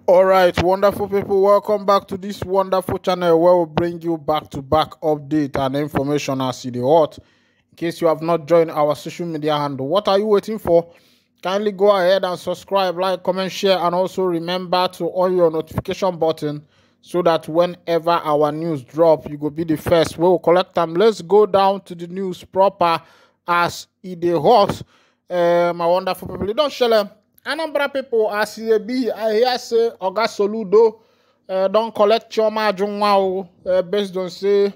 All right, wonderful people, welcome back to this wonderful channel where we bring you back-to-back update and information as it is hot. In case you have not joined our social media handle, what are you waiting for? Kindly go ahead and subscribe, like, comment, share, and also remember to on your notification button so that whenever our news drop, you go be the first. We will collect them. Let's go down to the news proper as it is hot. My wonderful people, don't share them. Anambra people, as e be, I hear say Oga Soludo don't collect Chioma Ajunwa based on say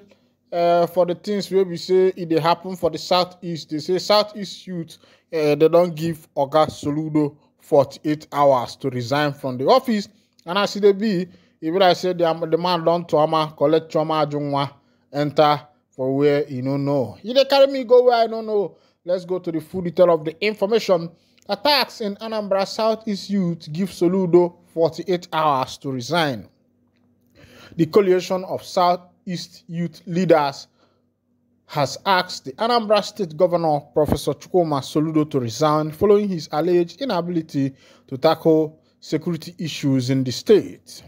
for the things where we say it dey happen for the southeast. They say southeast youth they don't give Oga Soludo 48 hours to resign from the office. And as e be, even I say the man don Chioma collect Chioma Ajunwa enter for where you don't know. You dey carry me go where I don't know. Let's go to the full detail of the information. Attacks in Anambra Southeast youth give Soludo 48 hours to resign. The coalition of Southeast youth leaders has asked the Anambra State Governor, Professor Chukwuma Soludo, to resign following his alleged inability to tackle security issues in the state.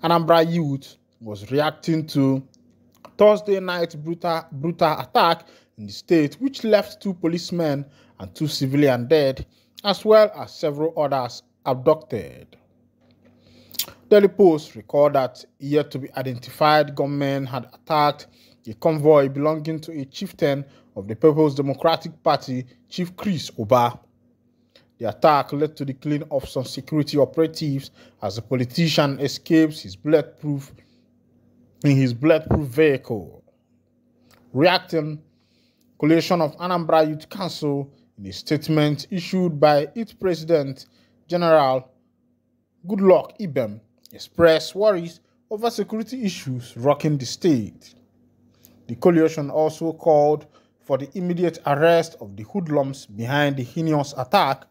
Anambra youth was reacting to Thursday night brutal attack in the state, which left 2 policemen and 2 civilians dead, as well as several others abducted. Daily Post recalled that yet to be identified gunmen had attacked a convoy belonging to a chieftain of the People's Democratic Party, Chief Chris Oba. The attack led to the killing of some security operatives as the politician escapes in his bulletproof vehicle. Reacting, coalition of Anambra Youth Council, in a statement issued by its President General Goodluck Ibem, expressed worries over security issues rocking the state. The coalition also called for the immediate arrest of the hoodlums behind the heinous attack.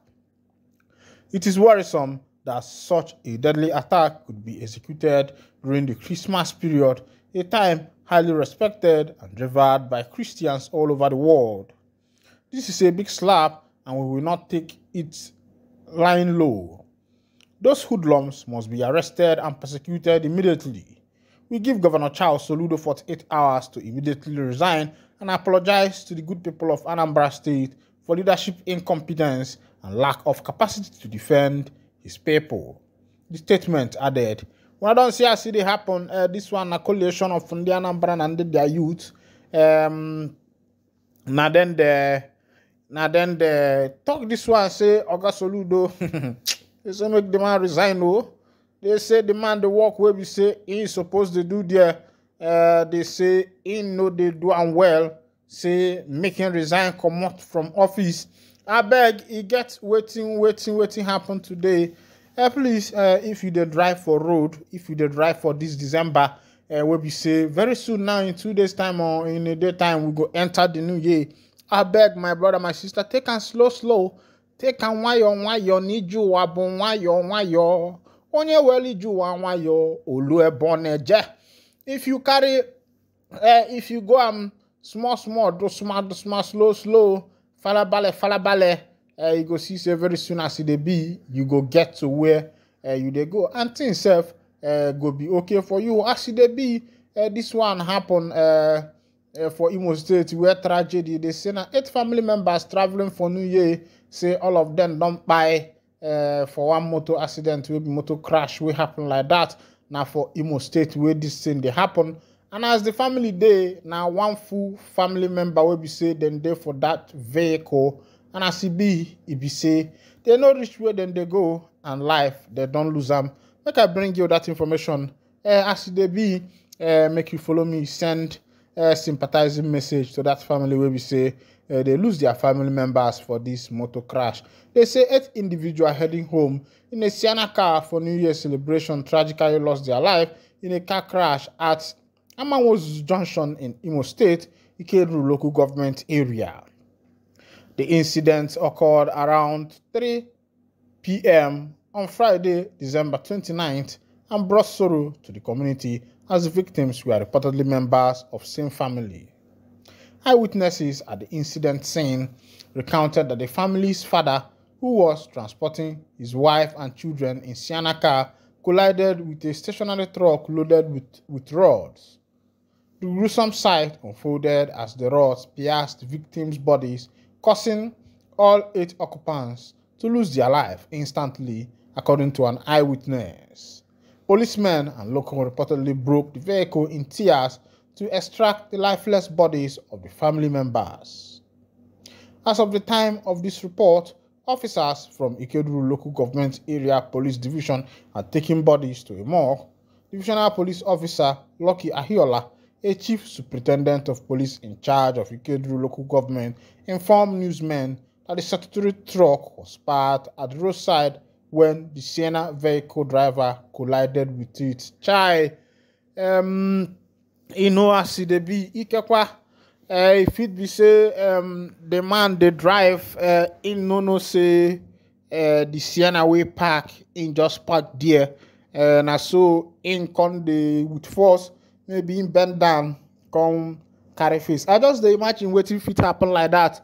It is worrisome that such a deadly attack could be executed during the Christmas period, a time highly respected and revered by Christians all over the world. This is a big slap, and we will not take it lying low. Those hoodlums must be arrested and persecuted immediately. We give Governor Charles Soludo 48 hours to immediately resign and apologize to the good people of Anambra State for leadership incompetence and lack of capacity to defend his people. The statement added, "When I don't see how it happen, this one a coalition of the Anambra and their youth. Now then they talk this one, say Oga Soludo, they say make the man resign. No, they say the man the work where we say he is supposed to do there. They say he know they do and well. Say make him resign, come out from office. I beg, he gets waiting happen today. Please, if you dey drive for road, if you dey drive for this December, where we say very soon now in 2 days time or in a day time we go enter the new year. I beg my brother, my sister, take and slow. Take and wayo need you wabon wayo. Onye weli ju wayo olu eboneje. If you carry, if you go small, do small, slow, falabale. You go see say very soon as it be, you go get to where you dey go, and things self go be okay for you. As it be, this one happen for Imo State where tragedy. They say now 8 family members traveling for New Year, say all of them don't buy for one motor accident, will be motor crash will happen like that. Now for Imo State where this thing they happen, and as the family day now one full family member will be say then there for that vehicle. And as it be say, they no reach where then they go, and life, they don't lose them. Make I bring you that information. As they be, make you follow me, send sympathizing message to that family where we say they lose their family members for this motor crash. They say 8 individuals heading home in a Sienna car for New Year celebration tragically lost their life in a car crash at Amanwo's Junction in Imo State, Ikeru local government area. The incident occurred around 3 p.m. on Friday, December 29th, and brought sorrow to the community as the victims were reportedly members of same family. Eyewitnesses at the incident scene recounted that the family's father who was transporting his wife and children in Sienna car, collided with a stationary truck loaded with rods. The gruesome sight unfolded as the rods pierced the victims' bodies, causing all 8 occupants to lose their life instantly, according to an eyewitness. Policemen and locals reportedly broke the vehicle in tears to extract the lifeless bodies of the family members. As of the time of this report, officers from Ikeduru Local Government Area Police Division had taken bodies to a morgue. Divisional Police Officer Lucky Ahiola, a chief superintendent of police in charge of Ikeduru Local Government, informed newsmen that the statutory truck was parked at the roadside when the Sienna vehicle driver collided with it. Chai, as e dey be, ikekwa, if it be say the man they drive in no say the Sienna way park in just park there, and so in con the with force maybe in bend down come carry face. I just dey imagine wetin fit happen like that,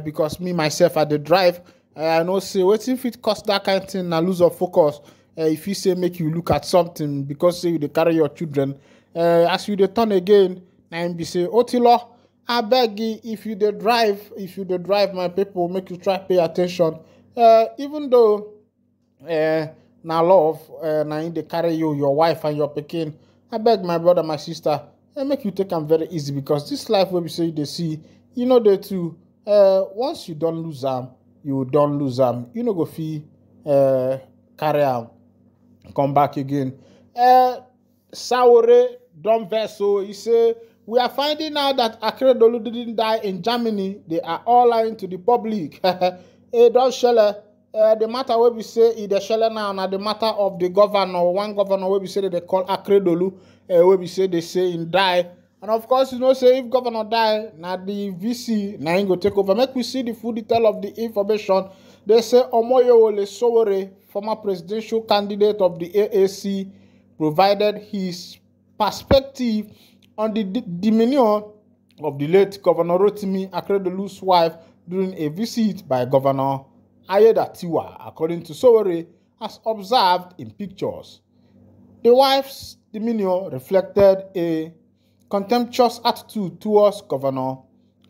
because me myself at the drive, I know say wetin fit cause that kind of thing na lose of focus. If you say make you look at something because say you dey carry your children, as you dey turn again, na him be say Otilo, I beg you, if you dey drive my people, make you try pay attention. Even though na love, na him dey carry you, your wife and your pikin, I beg my brother, my sister, make you take am very easy, because this life wey be say you dey see, you know dey too. Once you don lose am, you don lose am. You no go fit carry am come back again. Sawore don vex, so he say, we are finding out that Akeredolu didn't die in Germany. They are all lying to the public. It don shele. The matter wey be say e dey shele now na the matter of the governor. One governor wey be say they call Akeredolu, wey be say they say him die. And of course, you know, say if governor die, na the VC na him go take over. Make we see the full detail of the information. They say Omoyewole Sowore, former presidential candidate of the AAC, provided his perspective on the demeanor of the late Governor Rotimi Akeredolu's wife during a visit by Governor Ayedatiwa, according to Sowore, as observed in pictures. The wife's demeanor reflected a contemptuous attitude towards Governor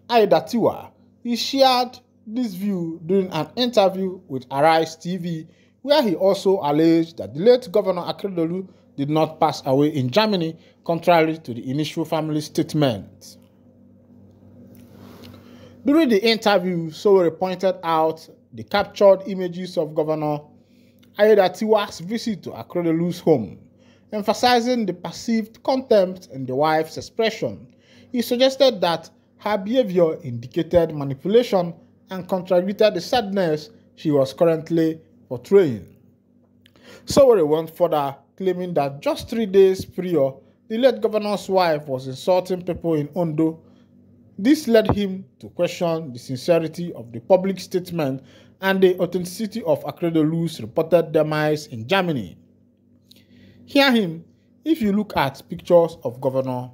Ayedatiwa. He shared this view during an interview with Arise TV, where he also alleged that the late Governor Akeredolu did not pass away in Germany, contrary to the initial family statement. During the interview, Sowore pointed out the captured images of Governor Ayedatiwa's visit to Akeredolu's home, emphasizing the perceived contempt in the wife's expression. He suggested that her behavior indicated manipulation and contradicted the sadness she was currently portraying. Sowore went further, claiming that just 3 days prior, the late governor's wife was insulting people in Ondo. This led him to question the sincerity of the public statement and the authenticity of Akeredolu's reported demise in Germany. Hear him. If you look at pictures of Governor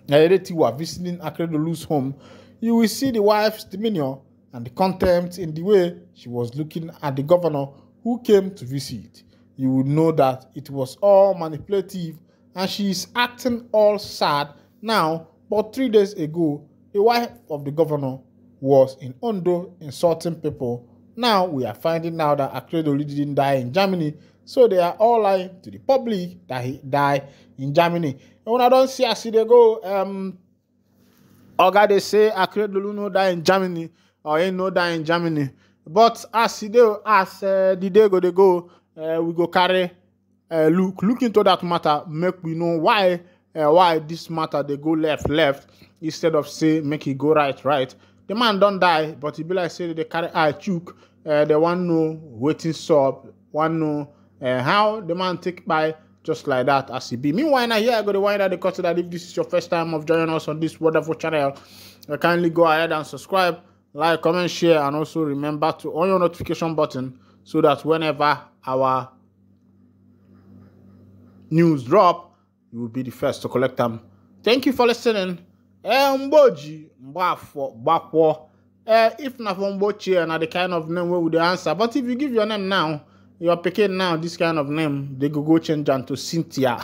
Ayedatiwa visiting Akeredolu's home, you will see the wife's demeanor and the contempt in the way she was looking at the governor who came to visit. You would know that it was all manipulative and she is acting all sad now, but 3 days ago, the wife of the governor was in Ondo insulting people. Now we are finding out that Akeredolu didn't die in Germany, so they are all lying to the public that he died in Germany. And when I don't see as they go, Oga they say Akeredolu no die in Germany or ain't no die in Germany. But as the day go, we go carry look into that matter, make we know why this matter they go left instead of say make it go right. The man don't die, but he be like say they carry eye chook. They want know waiting sub, want know how the man take by just like that as he be. Meanwhile, now here I go the wine that they consider that if this is your first time of joining us on this wonderful channel, kindly go ahead and subscribe, like, comment, share, and also remember to on your notification button so that whenever our news drop, you will be the first to collect them. Thank you for listening. Mboji, mbafo, bakwo. If na from Bochi na the kind of name where would they answer. But if you give your name now, your picking now this kind of name, they go change am to Cynthia,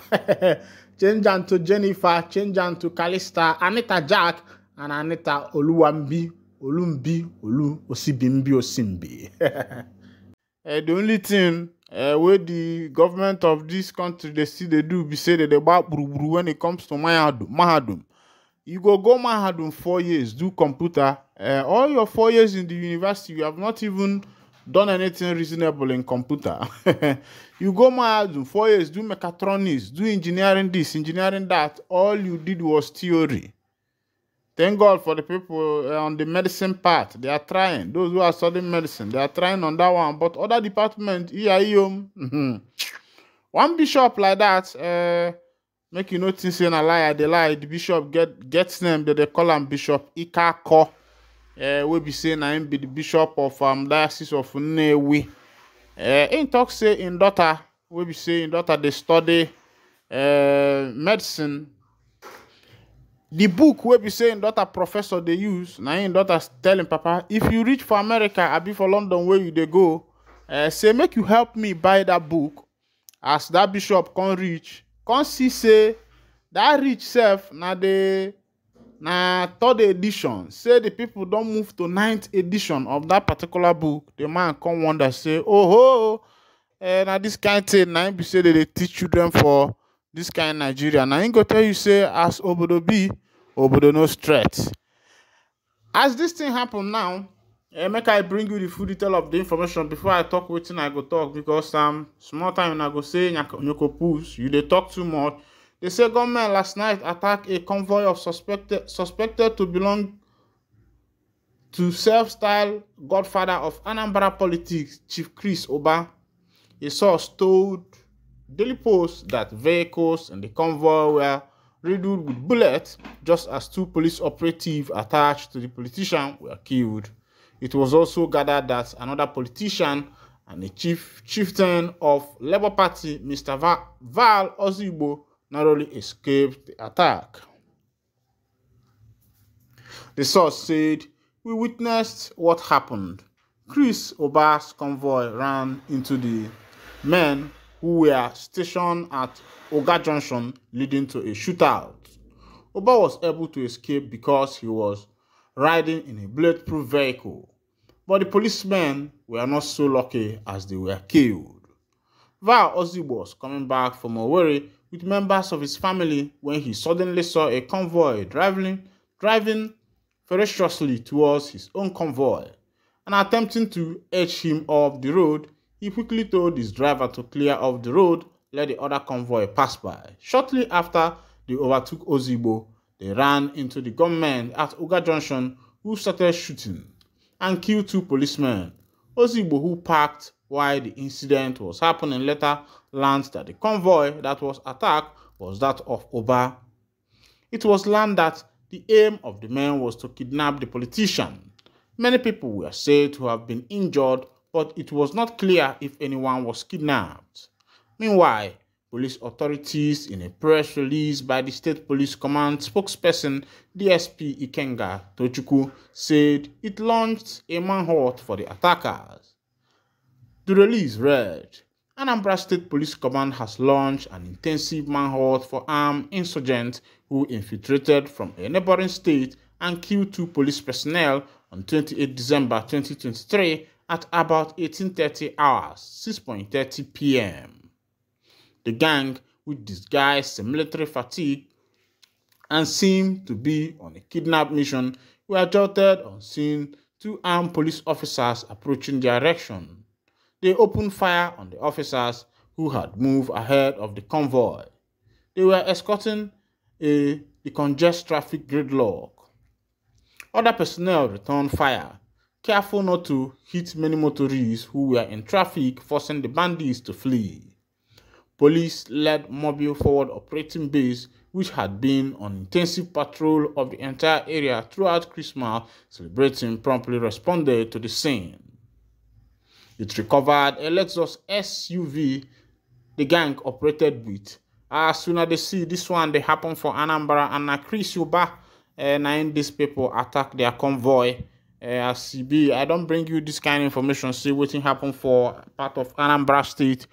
change am to Jennifer, change am to Calista, Anita Jack, and Anita Oluwambi, Olumbi, Olu Osibimbi Osimbi. The only thing where the government of this country they do be say that they about when it comes to Mahadum. You go Mahadum 4 years, do computer. All your 4 years in the university, you have not even done anything reasonable in computer. You go Mahadum 4 years, do mechatronics, do engineering this, engineering that. All you did was theory. Thank God for the people on the medicine part. They are trying. Those who are studying medicine, they are trying on that one. But other departments, one bishop like that, make you notice in a lie, they lie. The bishop gets name that they call him Bishop Ikako. We be saying I am be the bishop of diocese of Nnewi. In talk say in daughter, we be saying daughter they study medicine. The book where be saying daughter professor they use, now in daughter telling Papa, if you reach for America, I be for London where you they go, say make you help me buy that book. As that bishop can reach, can see say that rich self na third edition. Say the people don't move to 9th edition of that particular book. The man come wonder say, oh now this kind of thing now be say that they teach children for this kind of Nigeria. Now I go tell you say as obodo be, obodo no stress. As this thing happen now, make I bring you the full detail of the information before I talk wetin I go talk, because small time I go say nyoko push, you they talk too much. They say government last night attacked a convoy of suspected to belong to self-styled godfather of Anambra politics, Chief Chris Oba. A source told Daily Post that vehicles in the convoy were riddled with bullets, just as 2 police operatives attached to the politician were killed. It was also gathered that another politician and a chieftain of Labour Party, Mr. Val Ozigbo, narrowly escaped the attack. The source said, "We witnessed what happened. Chris Oba's convoy ran into the men who were stationed at Oga Junction, leading to a shootout. Oba was able to escape because he was riding in a bulletproof vehicle, but the policemen were not so lucky as they were killed." Val Ozigbo was coming back from Owerri with members of his family when he suddenly saw a convoy driving ferociously towards his own convoy, and attempting to edge him off the road, he quickly told his driver to clear off the road, let the other convoy pass by. Shortly after they overtook Ozigbo, they ran into the gunmen at Oga Junction, who started shooting and killed 2 policemen. Ozigbo, who parked while the incident was happening, later learned that the convoy that was attacked was that of Oba. It was learned that the aim of the men was to kidnap the politician. Many people were said to have been injured, but it was not clear if anyone was kidnapped. Meanwhile, police authorities, in a press release by the State Police Command spokesperson DSP Ikenga Tochukwu, said it launched a manhunt for the attackers. The release read, "Anambra State Police Command has launched an intensive manhunt for armed insurgents who infiltrated from a neighboring state and killed 2 police personnel on 28 December 2023 at about 18:30 hours, 6:30 p.m. The gang, with disguised military fatigue and seemed to be on a kidnap mission, were jolted on seeing 2 armed police officers approaching their direction. They opened fire on the officers who had moved ahead of the convoy. They were escorting the congested traffic gridlock. Other personnel returned fire, careful not to hit many motorists who were in traffic, forcing the bandits to flee. Police led mobile forward operating base, which had been on intensive patrol of the entire area throughout Christmas celebrating, promptly responded to the scene. It recovered a Lexus SUV the gang operated with. As soon as they see this one, they happen for Anambra and Chris Oba, and these people attack their convoy. as e be, I don't bring you this kind of information. See what happened for part of Anambra State.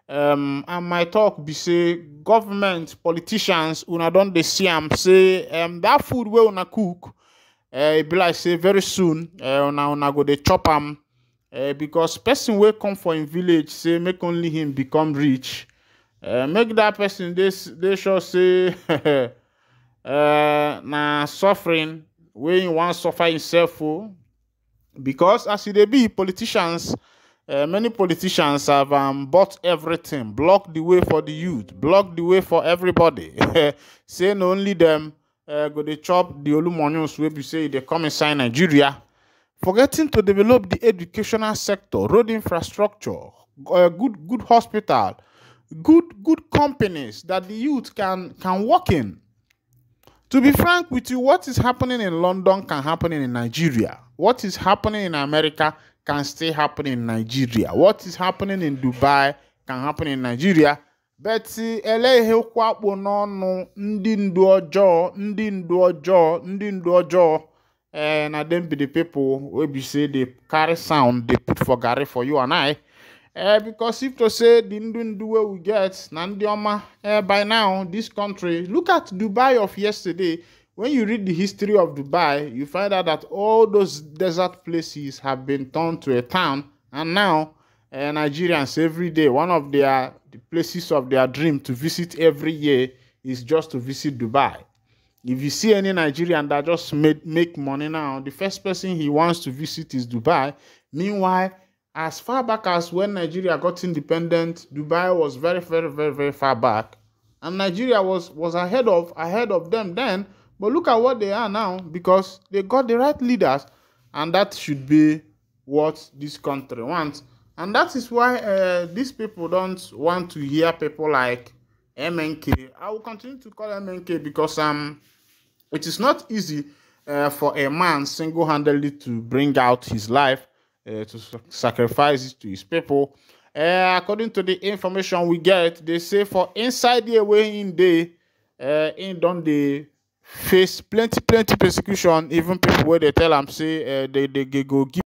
And my talk be say government politicians una don dey see am say that food wey una cook, e be like say very soon una go dey chop am, because person wey come for him village say make only him become rich, make that person dey sure say na suffering wey he wan suffer himself o. Because as e dey be, politicians, many politicians have bought everything, blocked the way for the youth, blocked the way for everybody. Say na only them go dey chop the olumonions wey be say they come inside Nigeria, forgetting to develop the educational sector, road infrastructure, good hospital, good companies that the youth can work in. To be frank with you, what is happening in London can happen in Nigeria. What is happening in America can still happen in Nigeria. What is happening in Dubai can happen in Nigeria. But elehe kwakpo n'ọnụ ndị ndu ọjọọ, na them be the people wey be say they carry sound, they put for garri for you and I. Because if to say the ndu wey we get na ndị ọma, by now this country, look at Dubai of yesterday. When you read the history of Dubai, you find out that all those desert places have been turned to a town, and now Nigerians every day, one of the places of their dream to visit every year is just to visit Dubai. If you see any Nigerian that just make money now, the first person he wants to visit is Dubai. Meanwhile, as far back as when Nigeria got independent, Dubai was very, very, very, very far back, and Nigeria was ahead of them then. But look at what they are now, because they got the right leaders, and that should be what this country wants. And that is why these people don't want to hear people like MNK. I will continue to call MNK because it is not easy for a man single-handedly to bring out his life, to sacrifice it to his people. According to the information we get, they say for inside the way in day, in don dey face plenty persecution. Even people where they tell them say they go give